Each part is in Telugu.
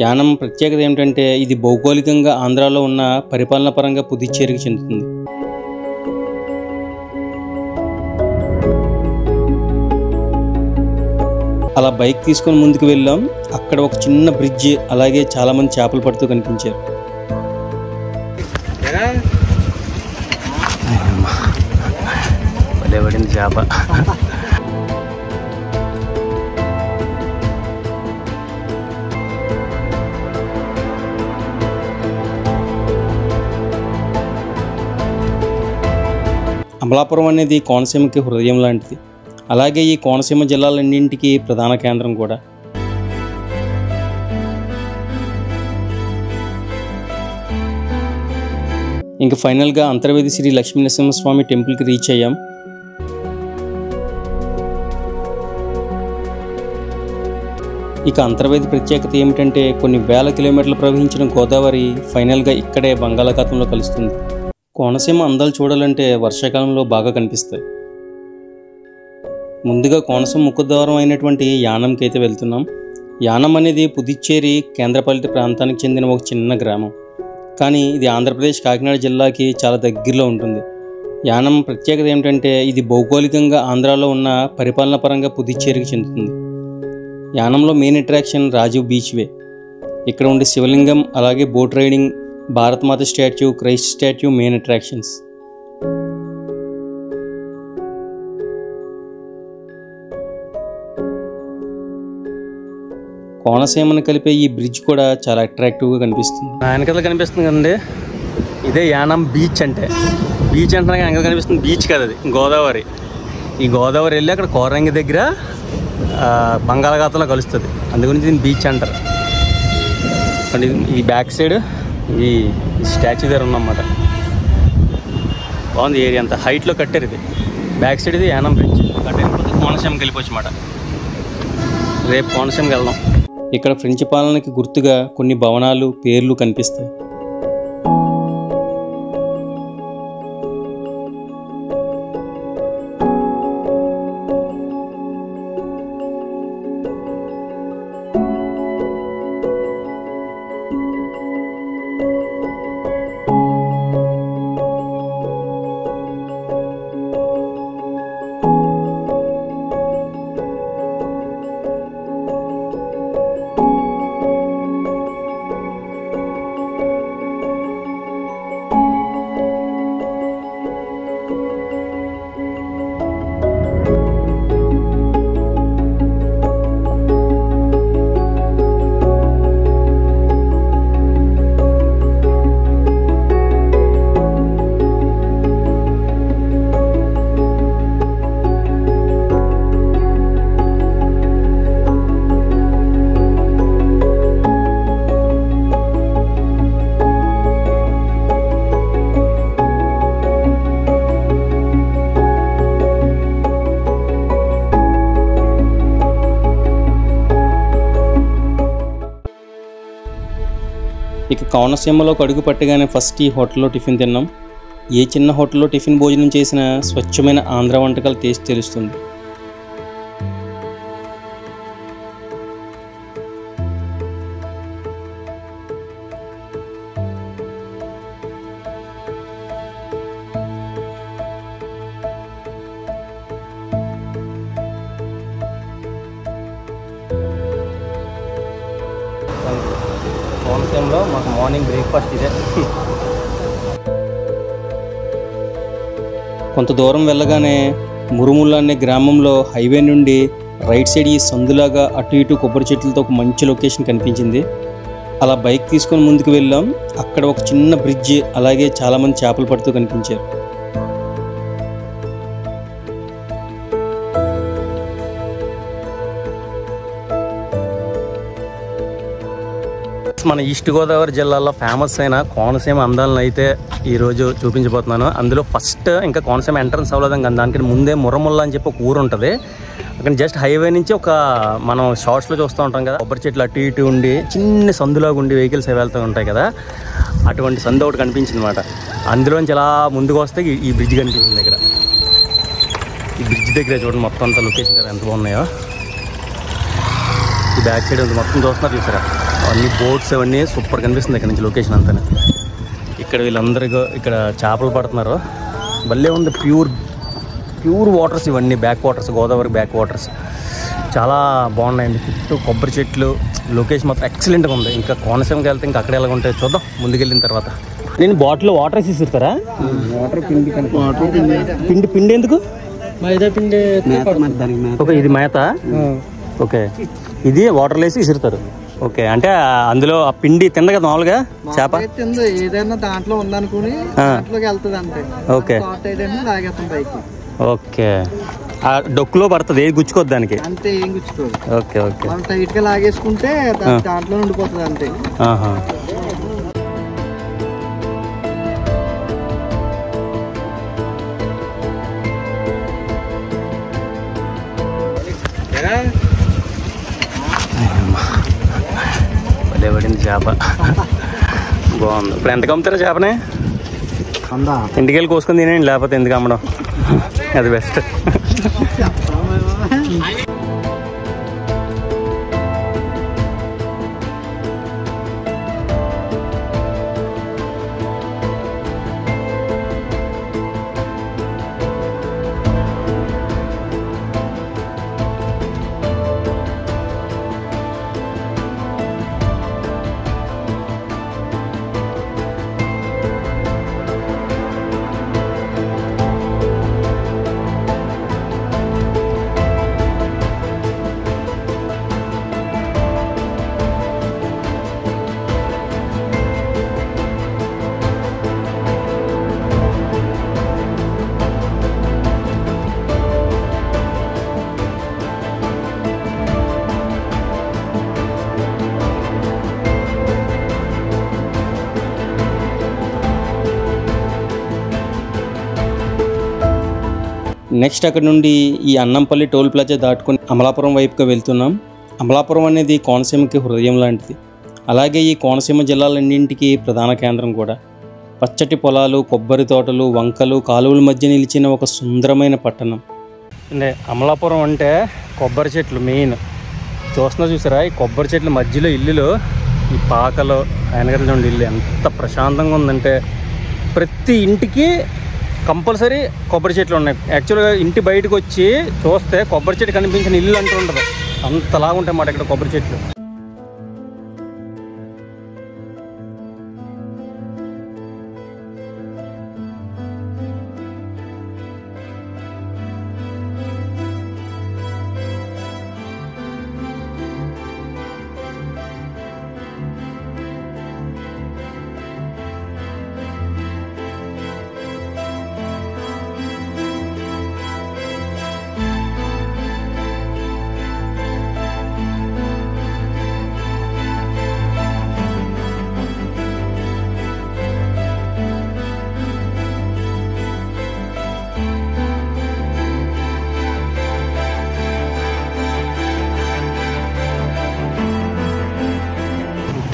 యానం ప్రత్యేకత ఏమిటంటే ఇది భౌగోళికంగా ఆంధ్రాలో ఉన్న పరిపాలన పరంగా పుదుచ్చేరికి చెందుతుంది. అలా బైక్ తీసుకొని ముందుకు వెళ్ళాం. అక్కడ ఒక చిన్న బ్రిడ్జ్, అలాగే చాలా మంది చేపలు పడుతూ కనిపించారు. పడింది చేప. అమలాపురం అనేది కోనసీమకి హృదయం లాంటిది. అలాగే ఈ కోనసీమ జిల్లాలన్నింటికి ప్రధాన కేంద్రం కూడా. ఇంకా ఫైనల్గా అంతర్వేది శ్రీ లక్ష్మీనరసింహస్వామి టెంపుల్కి రీచ్ అయ్యాం. ఇక అంతర్వేది ప్రత్యేకత ఏమిటంటే కొన్ని వేల కిలోమీటర్లు ప్రవహించిన గోదావరి ఫైనల్గా ఇక్కడే బంగాళాఖాతంలో కలుస్తుంది. కోనసీమ అందాలు చూడాలంటే వర్షాకాలంలో బాగా కనిపిస్తాయి. ముందుగా కోనసీమ ముఖద్వారం అయినటువంటి యానంకి అయితే వెళ్తున్నాం. యానం అనేది పుదుచ్చేరి కేంద్రపాలిత ప్రాంతానికి చెందిన ఒక చిన్న గ్రామం. కానీ ఇది ఆంధ్రప్రదేశ్ కాకినాడ జిల్లాకి చాలా దగ్గరలో ఉంటుంది. యానం ప్రత్యేకత ఏమిటంటే ఇది భౌగోళికంగా ఆంధ్రాలో ఉన్న పరిపాలన పరంగా పుదుచ్చేరికి చెందుతుంది. యానంలో మెయిన్ అట్రాక్షన్ రాజీవ్ బీచ్ వే. ఇక్కడ ఉండే శివలింగం, అలాగే boat riding, Bharatmata statue, Christ statue main attractions. కోనసీమను కలిపే ఈ బ్రిడ్జ్ కూడా చాలా అట్రాక్టివ్గా కనిపిస్తుంది. వెనకాల కనిపిస్తుంది కదండి, ఇదే యానం బీచ్ అంటే. బీచ్ అంటే వెనకాల కనిపిస్తుంది బీచ్ కదా, అది గోదావరి. ఈ గోదావరి వెళ్ళి అక్కడ కోరంగి దగ్గర బంగాళాఖాతంలో కలుస్తుంది. అందుగురించి దీన్ని బీచ్ అంటారు. అండ్ ఈ బ్యాక్ సైడ్ ఈ స్టాచ్యూ దగ్గర ఉన్నమాట. బాగుంది ఏరియా అంతా, హైట్లో కట్టారు. ఇది బ్యాక్ సైడ్ ఇది యానం బ్రిడ్జ్. కట్టకపోతే కోనసీమకి వెళ్ళిపోవచ్చు అన్నమాట. రేపు కోనసీమకి వెళ్దాం. ఇక్కడ ఫ్రెంచ్ పాలనకి గుర్తుగా కొన్ని భవనాలు పేర్లు కనిపిస్తాయి. ఇక కోనసీమలోకి అడుగు పట్టగానే ఫస్ట్ ఈ హోటల్లో టిఫిన్ తిన్నాం. ఏ చిన్న హోటల్లో టిఫిన్ భోజనం చేసిన స్వచ్ఛమైన ఆంధ్ర వంటకాల టేస్ట్ తెలుస్తుంది. కోనసీమలో మాకు మార్నింగ్ బ్రేక్ఫాస్ట్ ఇదే. కొంత దూరం వెళ్ళగానే మురుముల అనే గ్రామంలో హైవే నుండి రైట్ సైడ్ ఈ సందులాగా అటు ఇటు కొబ్బరి చెట్లతో ఒక మంచి లొకేషన్ కనిపించింది. అలా బైక్ తీసుకొని ముందుకు వెళ్ళాం. అక్కడ ఒక చిన్న బ్రిడ్జ్, అలాగే చాలామంది చేపలు పడుతూ కనిపించారు. మన ఈస్ట్ గోదావరి జిల్లాలో ఫేమస్ అయిన కోనసీమ అందాలను అయితే ఈరోజు చూపించబోతున్నాను. అందులో ఫస్ట్ ఇంకా కోనసీమ ఎంట్రన్స్ అవ్వలేదని కానీ దానికి ముందే మురముల్ల అని చెప్పి ఒక ఊరు ఉంటుంది. అక్కడ జస్ట్ హైవే నుంచి ఒక మనం షార్ట్స్లో చూస్తూ ఉంటాం కదా, కొబ్బరి చెట్లు అటు ఇటు ఉండి చిన్న సందులాగా ఉండి వెహికల్స్ వెళ్తూ ఉంటాయి కదా, అటువంటి సందు ఒకటి కనిపించింది అనమాట. అందులోంచి ఇలా ముందుకు వస్తే ఈ బ్రిడ్జ్ కనిపించింది. ఇక్కడ ఈ బ్రిడ్జ్ దగ్గర చూడండి మొత్తం అంతా లొకేషన్ కదా ఎంత బాగున్నాయో. ఈ బ్యాక్ సైడ్ మొత్తం చూస్తున్నారు చూసారా, అన్ని బోట్స్ అవన్నీ సూపర్ కనిపిస్తుంది ఇక్కడ నుంచి లొకేషన్ అంతా. ఇక్కడ వీళ్ళందరికీ ఇక్కడ చేపలు పడుతున్నారు. భలే ఉంది, ప్యూర్ వాటర్స్ ఇవన్నీ, back waters, Godavari back waters చాలా బాగున్నాయండి. చుట్టూ కొబ్బరి చెట్లు, లొకేషన్ మొత్తం ఎక్సలెంట్గా ఉంది. ఇంకా కోనసీమకి వెళ్తే ఇంకా అక్కడ ఎలా ఉంటాయి చూద్దాం ముందుకెళ్ళిన తర్వాత. నేను బాటిల్ వాటర్ వేసి ఇస్తారా? పిండి ఎందుకు? మైదా పిండి. ఓకే, ఇది మేత. ఓకే, ఇది వాటర్లో వేసి విసురుతారు. ఓకే, అంటే అందులో ఆ పిండి తింద కదా మామూలుగా చేప ఏదైనా దాంట్లో ఉందనుకుని దాంట్లోకి వెళ్తుంది అంతే. ఓకే ఓకే, ఆ డొక్కులో పడుతుంది, ఏది గుచ్చుకోద్దు దానికి అంతే, ఏం గుచ్చుకోదు. ఓకే ఓకే, టైట్ గా లాగేసుకుంటే దాంట్లో ఉండిపోతుంది అంతే. భలే పడింది చేప, బాగుంది. ఇప్పుడు ఎంతకు అమ్ముతారా చేపనే? ఇంటికి వెళ్ళి కోసుకొని తినేయండి, లేకపోతే ఎందుకు అమ్మడం, అది బెస్ట్. నెక్స్ట్ అక్కడ నుండి ఈ అన్నంపల్లి టోల్ ప్లాజా దాటుకొని అమలాపురం వైపుగా వెళ్తున్నాం. అమలాపురం అనేది కోనసీమకి హృదయం లాంటిది. అలాగే ఈ కోనసీమ జిల్లాలన్నింటికి ప్రధాన కేంద్రం కూడా. పచ్చటి పొలాలు, కొబ్బరి తోటలు, వంకలు, కాలువల మధ్య నిలిచిన ఒక సుందరమైన పట్టణం. అంటే అమలాపురం అంటే కొబ్బరి చెట్లు మెయిన్. చూసారా ఈ కొబ్బరి చెట్ల మధ్యలో ఇల్లులు, ఈ పాకలో ఆయనగడ్డ ఉండి ఇల్లు ఎంత ప్రశాంతంగా ఉందంటే ప్రతి ఇంటికి కంపల్సరీ కొబ్బరి చెట్లు ఉన్నాయి. యాక్చువల్గా ఇంటి బయటకు వచ్చి చూస్తే కొబ్బరి చెట్టు కనిపించిన ఇల్లు అంటూ ఉండదు, అంతలాగా ఉంటాయి అన్నమాట ఇక్కడ కొబ్బరి చెట్లు.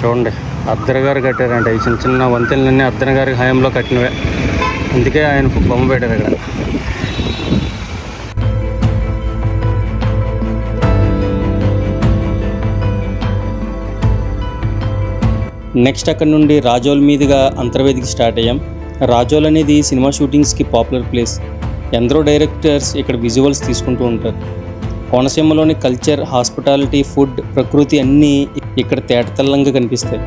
చూడండి, అద్దర్ గారు కట్టారంట ఈ చిన్న చిన్న వంతెనలన్నీ అద్దర్ గారి హయాంలో కట్టినవే, అందుకే ఆయన బొమ్మ పెట్టారు ఇక్కడ. నెక్స్ట్ అక్కడ నుండి రాజోల్ మీదుగా అంతర్వేదికి స్టార్ట్ అయ్యాం. రాజోల్ అనేది సినిమా షూటింగ్స్కి పాపులర్ ప్లేస్. ఎందరో డైరెక్టర్స్ ఇక్కడ విజువల్స్ తీసుకుంటూ ఉంటారు. కోనసీమలోని కల్చర్, హాస్పిటాలిటీ, ఫుడ్, ప్రకృతి అన్నీ ఇక్కడ తేటతెల్లంగా కనిపిస్తాయి.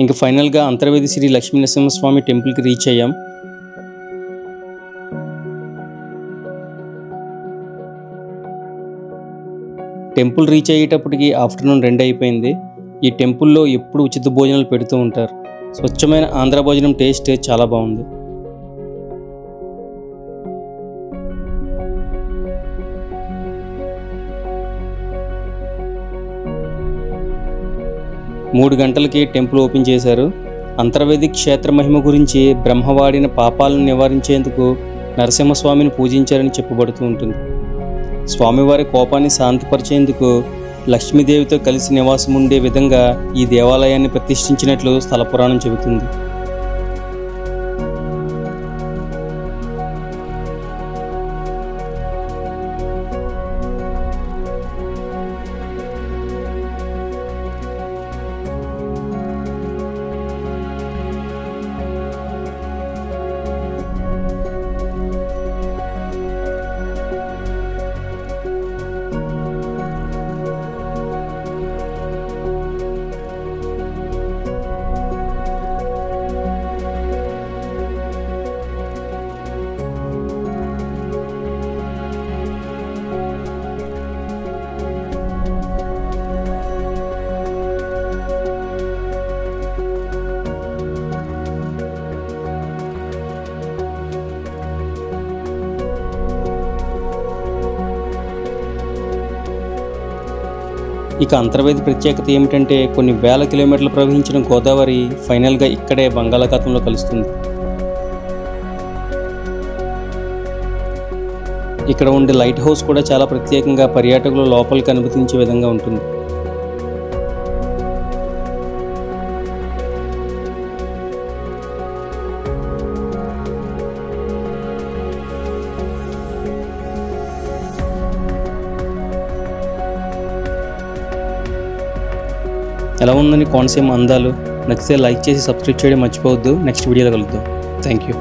ఇంకా ఫైనల్గా అంతర్వేది శ్రీ లక్ష్మీ నరసింహస్వామి టెంపుల్కి రీచ్ అయ్యాం. టెంపుల్ రీచ్ అయ్యేటప్పటికి ఆఫ్టర్నూన్ 2 అయిపోయింది. ఈ టెంపుల్లో ఎప్పుడు ఉచిత భోజనాలు పెడుతూ ఉంటారు. స్వచ్ఛమైన ఆంధ్ర భోజనం టేస్ట్ చాలా బాగుంది. మూడు గంటలకి టెంపుల్ ఓపెన్ చేశారు. అంతర్వేది క్షేత్ర మహిమ గురించి బ్రహ్మవాడిన పాపాలను నివారించేందుకు నరసింహస్వామిని పూజించారని చెప్పబడుతూ ఉంటుంది. స్వామివారి కోపాన్ని శాంతిపరిచేందుకు లక్ష్మీదేవితో కలిసి నివాసం ఉండే విధంగా ఈ దేవాలయాన్ని ప్రతిష్ఠించినట్లు స్థల పురాణం చెబుతుంది. ఇక అంతర్వేది ప్రత్యేకత ఏమిటంటే కొన్ని వేల కిలోమీటర్లు ప్రవహించిన గోదావరి ఫైనల్గా ఇక్కడే బంగాళాఖాతంలో కలుస్తుంది. ఇక్కడ ఉండే లైట్ హౌస్ కూడా చాలా ప్రత్యేకంగా పర్యాటకులు లోపలికి అనుమతించే విధంగా ఉంటుంది. ఎలా ఉందని కోనసీమ అందాలు? నచ్చితే లైక్ చేసి సబ్స్క్రైబ్ చేయడం మర్చిపోవద్దు. నెక్స్ట్ వీడియోలో కలుద్దాం. Thank you.